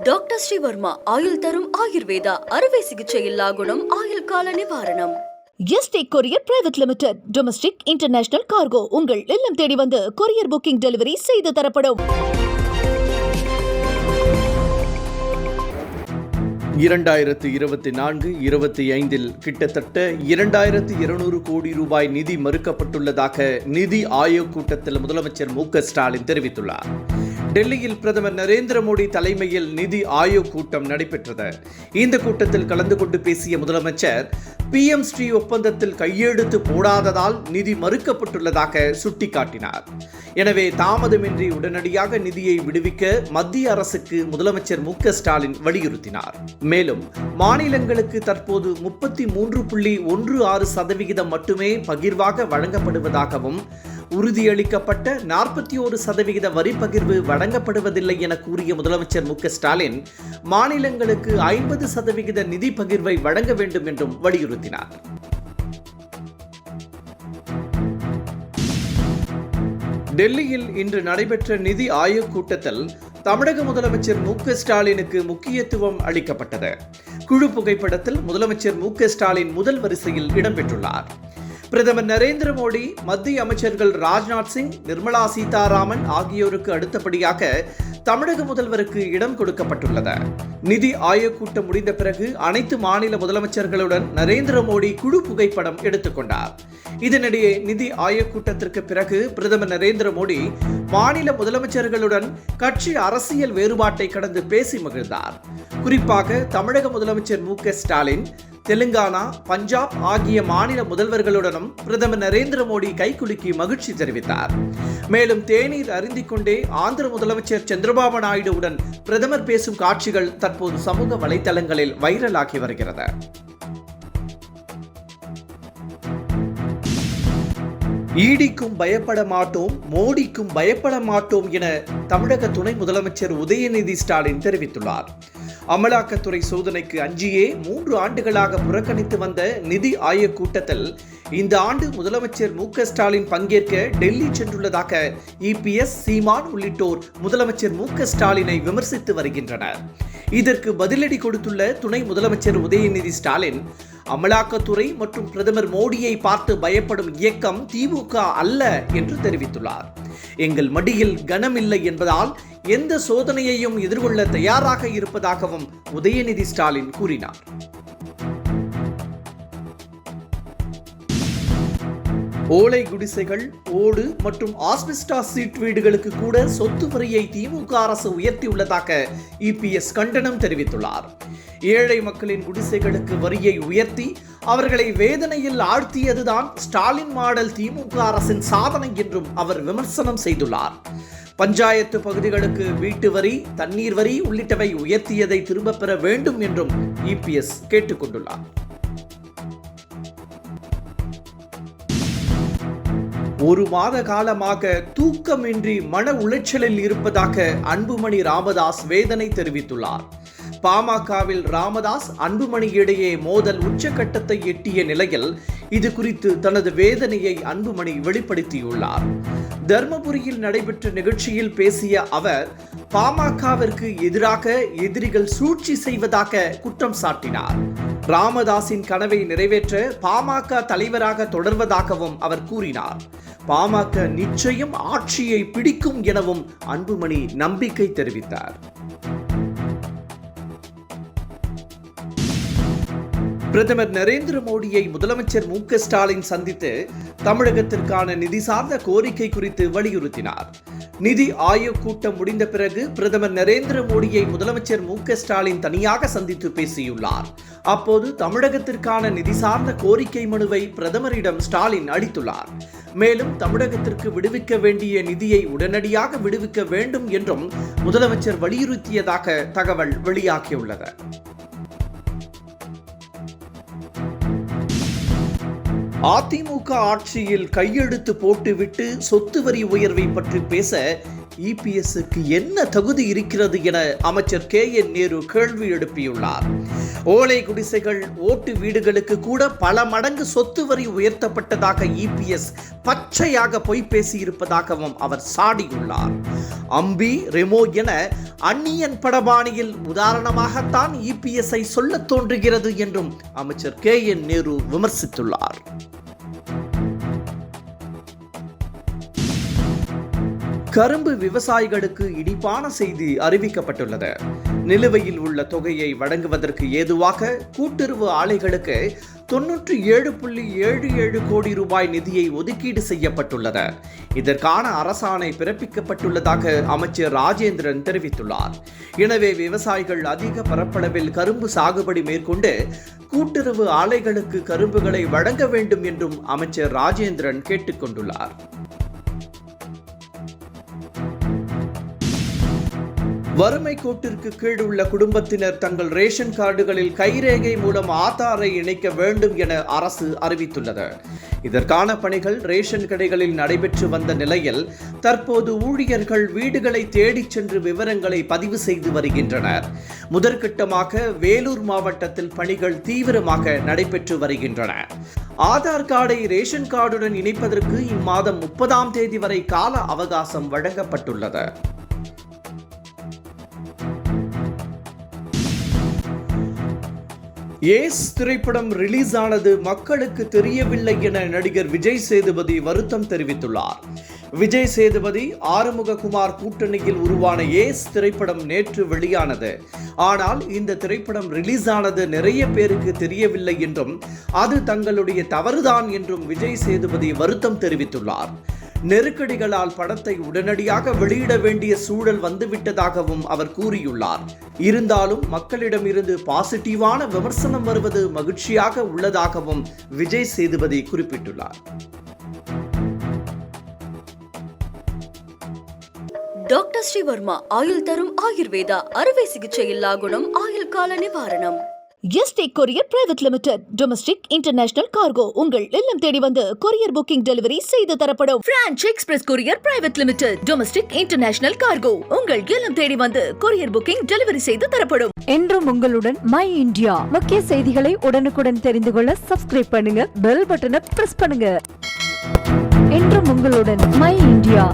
Doctor Sreevarma ஆயுள் தரும் ஆயுர்வேதா அறுவை சிகிச்சை இல்லா குணம் ஆயுள் கால நிவாரணம். Yesterday courier private limited. Domestic international cargo உங்கள் இல்லம் தேடி வந்து கொரியர் புக்கிங் டெலிவரி செய்து தரப்படும். 2024-25 கிட்டத்தட்ட 2200 கோடி ரூபாய் நிதி மறுக்கப்பட்டுள்ளதாக நிதி ஆயோக் கூட்டத்தில் முதலமைச்சர் மு.க.ஸ்டாலின் தெரிவித்துள்ளார். டெல்லியில் பிரதமர் நரேந்திர மோடி தலைமையில் நிதி ஆயோக் கூட்டம் நடைபெற்றது. இந்த கூட்டத்தில் கலந்து கொண்டு பேசிய முதலமைச்சர் PM ஸ்ரீ ஒப்பந்தத்தில் கையெழுத்து போடாததால் நிதி மறுக்கப்பட்டுள்ளதாக சுட்டிக்காட்டினார். எனவே தாமதமின்றி உடனடியாக நிதியை விடுவிக்க மத்திய அரசுக்கு முதலமைச்சர் மு.க.ஸ்டாலின் வலியுறுத்தினார். மேலும் மாநிலங்களுக்கு தற்போது 33.16% மட்டுமே பகிர்வாக வழங்கப்படுவதாகவும் உறுதியளிக்கப்பட்ட 41% வரி பகிர்வு வழங்கப்படுவதில்லை என கூறிய முதலமைச்சர் மு.க.ஸ்டாலின் மாநிலங்களுக்கு 50% நிதி பகிர்வை வழங்க வேண்டும் என்றும் வலியுறுத்தினார். டெல்லியில் இன்று நடைபெற்ற நிதி ஆயோக் கூட்டத்தில் தமிழக முதலமைச்சர் மு.க.ஸ்டாலினுக்கு முக்கியத்துவம் அளிக்கப்பட்டது. குழு புகைப்படத்தில் முதலமைச்சர் மு.க.ஸ்டாலின் முதல் வரிசையில் இடம்பெற்றுள்ளார். பிரதமர் நரேந்திர மோடி, மத்திய அமைச்சர்கள் ராஜ்நாத் சிங், நிர்மலா சீதாராமன் ஆகியோருக்கு அடுத்தபடியாக தமிழக முதல்வருக்கு இடம் கொடுக்கப்பட்டுள்ளது. நிதி ஆயோக் கூட்டம் முடிந்த பிறகு அனைத்து மாநில முதலமைச்சர்களுடன் நரேந்திர மோடி குழு புகைப்படம் எடுத்துக்கொண்டார். இதனிடையே நிதி ஆயோக் கூட்டத்திற்கு பிறகு பிரதமர் நரேந்திர மோடி மாநில முதலமைச்சர்களுடன் கட்சி அரசியல் வேறுபாட்டை கடந்து பேசி மகிழ்ந்தார். குறிப்பாக தமிழக முதலமைச்சர் மு.க.ஸ்டாலின் தெலுங்கானா, பஞ்சாப் ஆகிய மாநில முதல்வர்களுடனும் பிரதமர் நரேந்திர மோடி கைகுலுக்கி மகிழ்ச்சி தெரிவித்தார். மேலும் தேநீர் அருந்திக் கொண்டே ஆந்திர முதலமைச்சர் சந்திரபாபு நாயுடுவுடன் பிரதமர் பேசும் காட்சிகள் தற்போது சமூக வலைதளங்களில் வைரலாகி வருகிறது. ஈடிக்கும் பயப்பட மாட்டோம், மோடிக்கும் பயப்பட மாட்டோம் என தமிழக துணை முதலமைச்சர் உதயநிதி ஸ்டாலின் தெரிவித்துள்ளார். அமலாக்கத்துறை சோதனைக்கு அஞ்சியே 3 ஆண்டுகளாக புறக்கணித்து வந்த நிதி ஆயோக் கூட்டத்தில் இந்த ஆண்டு முதலமைச்சர் மு.க.ஸ்டாலின் பங்கேற்க டெல்லி சென்றுள்ளதாக EPS, சீமான் உள்ளிட்டோர் முதலமைச்சர் மு.க.ஸ்டாலினை விமர்சித்து வருகின்றனர். இதற்கு பதிலடி கொடுத்துள்ள துணை முதலமைச்சர் உதயநிதி ஸ்டாலின், அமலாக்கத்துறை மற்றும் பிரதமர் மோடியை பார்த்து பயப்படும் இயக்கம் திமுக அல்ல என்று தெரிவித்துள்ளார். எங்கள் மடியில் கனமில்லை என்பதால் எந்த சோதனையையும் எதிர்கொள்ள தயாராக இருப்பதாகவும் உதயநிதி ஸ்டாலின் கூறினார். ஓலை குடிசைகள், ஓடு மற்றும் ஆஸ்பெஸ்டாஸ் சீட் வீடுகளுக்கு கூட சொத்து வரியை திமுக அரசு உயர்த்தியுள்ளதாக EPS கண்டனம் தெரிவித்துள்ளார். ஏழை மக்களின் குடிசைகளுக்கு வரியை உயர்த்தி அவர்களை வேதனையில் ஆழ்த்தியதுதான் ஸ்டாலின் மாடல் திமுக அரசின் சாதனை என்றும் அவர் விமர்சனம் செய்துள்ளார். பஞ்சாயத்து பகுதிகளுக்கு வீட்டு வரி, தண்ணீர் வரி உள்ளிட்டவை உயர்த்தியதை திரும்பப் பெற வேண்டும் என்றும் EPS கேட்டுக்கொண்டுள்ளார். ஒரு மாத காலமாக தூக்கமின்றி மன உளைச்சலில் இருப்பதாக அன்புமணி ராமதாஸ் வேதனை தெரிவித்துள்ளார். பாமகவில் ராமதாஸ், அன்புமணி இடையே மோதல் உச்சகட்டத்தை எட்டிய நிலையில் இது குறித்து தனது வேதனையை அன்புமணி வெளிப்படுத்தியுள்ளார். தர்மபுரியில் நடைபெற்ற நிகழ்ச்சியில் பேசிய அவர், பாமகவிற்கு எதிராக எதிரிகள் சூழ்ச்சி செய்வதாக குற்றம் சாட்டினார். ராமதாஸின் கனவை நிறைவேற்ற பாமக தலைவராக தொடர்வதாகவும் அவர் கூறினார். பாமக நிச்சயம் ஆட்சியை பிடிக்கும் எனவும் அன்புமணி நம்பிக்கை தெரிவித்தார். பிரதமர் நரேந்திர மோடியை முதலமைச்சர் மு.க.ஸ்டாலின் சந்தித்து தமிழகத்திற்கான நிதி சார்ந்த கோரிக்கை குறித்து வலியுறுத்தினார். நிதி ஆயோக் கூட்டம் முடிந்த பிறகு பிரதமர் நரேந்திர மோடியை முதலமைச்சர் மு.க.ஸ்டாலின் தனியாக சந்தித்து பேசியுள்ளார். அப்போது தமிழகத்திற்கான நிதி சார்ந்த கோரிக்கை மனுவை பிரதமரிடம் ஸ்டாலின் அளித்துள்ளார். மேலும் தமிழகத்திற்கு விடுவிக்க வேண்டிய நிதியை உடனடியாக விடுவிக்க வேண்டும் என்றும் முதலமைச்சர் வலியுறுத்தியதாக தகவல் வெளியாகியுள்ளது. அதிமுக ஆட்சியில் கையெழுத்து போட்டுவிட்டு சொத்து வரி உயர்வை பற்றி பேச EPSக்கு என்ன தகுதி இருக்கிறது என அமைச்சர் KN நேரு கேள்வி எழுப்பியுள்ளார். ஓலை குடிசைகள், ஓட்டு வீடுகளுக்கு கூட பல மடங்கு சொத்து வரி உயர்த்தப்பட்டதாக இபிஎஸ் பச்சையாக பொய் பேசியிருப்பதாகவும் அவர் சாடியுள்ளார். அம்பி, ரெமோ என அந்நியன் படபாணியில் உதாரணமாகத்தான் இபிஎஸ்ஐ சொல்ல தோன்றுகிறது என்றும் அமைச்சர் KN நேரு விமர்சித்துள்ளார். கரும்பு விவசாயிகளுக்கு இனிப்பான செய்தி அறிவிக்கப்பட்டுள்ளது. நிலுவையில் உள்ள தொகையை வழங்குவதற்கு ஏதுவாக கூட்டுறவு ஆலைகளுக்கு 97.77 கோடி ரூபாய் நிதியை ஒதுக்கீடு செய்யப்பட்டுள்ளது. இதற்கான அரசாணை பிறப்பிக்கப்பட்டுள்ளதாக அமைச்சர் ராஜேந்திரன் தெரிவித்துள்ளார். எனவே விவசாயிகள் அதிக பரப்பளவில் கரும்பு சாகுபடி மேற்கொண்டு கூட்டுறவு ஆலைகளுக்கு கரும்புகளை வழங்க வேண்டும் என்றும் அமைச்சர் ராஜேந்திரன் கேட்டுக்கொண்டுள்ளார். வறுமை கோட்டிற்கு கீழ் உள்ள குடும்பத்தினர் தங்கள் ரேஷன் கார்டுகளில் கைரேகை மூலம் ஆதாரை இணைக்க வேண்டும் என அரசு அறிவித்துள்ளது. இதற்கான பணிகள் ரேஷன் கடைகளில் நடைபெற்று வந்த நிலையில் தற்போது ஊழியர்கள் வீடுகளை தேடிச் சென்று விவரங்களை பதிவு செய்து வருகின்றனர். முதற்கட்டமாக வேலூர் மாவட்டத்தில் பணிகள் தீவிரமாக நடைபெற்று வருகின்றன. ஆதார் கார்டை ரேஷன் கார்டுடன் இணைப்பதற்கு இம்மாதம் 30ஆம் தேதி வரை கால அவகாசம் வழங்கப்பட்டுள்ளது. ஏஸ் திரைப்படம் ரிலீஸ் ஆனது மக்களுக்கு தெரியவில்லை என நடிகர் விஜய் சேதுபதி வருத்தம் தெரிவித்துள்ளார். விஜய் சேதுபதி, ஆறுமுககுமார் கூட்டணியில் உருவான ஏஸ் திரைப்படம் நேற்று வெளியானது. ஆனால் இந்த திரைப்படம் ரிலீஸ் ஆனது நிறைய பேருக்கு தெரியவில்லை என்றும் அது தங்களுடைய தவறுதான் என்றும் விஜய் சேதுபதி வருத்தம் தெரிவித்துள்ளார். நெருக்கடிகளால் படத்தை உடனடியாக வெளியிட வேண்டிய சூழல் வந்துவிட்டதாகவும் அவர் கூறியுள்ளார். இருந்தாலும் மக்களிடமிருந்து பாசிட்டிவான விமர்சனம் வருவது மகிழ்ச்சியாக உள்ளதாகவும் விஜய் சேதுபதி குறிப்பிட்டுள்ளார். டாக்டர் ஸ்ரீவர்மா ஆயுள் தரும் ஆயுர்வேதா அறுவை சிகிச்சை இல்லா குணம் ஆயுள் கால நிவாரணம். Yesterday courier private limited domestic international cargo உங்கள் இல்லம் தேடி வந்து கொரியர் புக்கிங் டெலிவரி செய்து தரப்படும். Branch express courier private limited domestic international cargo உங்கள் இல்லம் தேடி வந்து கொரியர் புக்கிங் டெலிவரி செய்து தரப்படும். என்றும் உங்களுடன் மை இந்தியா. முக்கிய செய்திகளை உடனுக்குடன் தெரிந்து கொள்ள சப்ஸ்கிரைப் பண்ணுங்க, பெல் பட்டனை பிரஸ் பண்ணுங்க. என்றும் உங்களுடன் மை இந்தியா.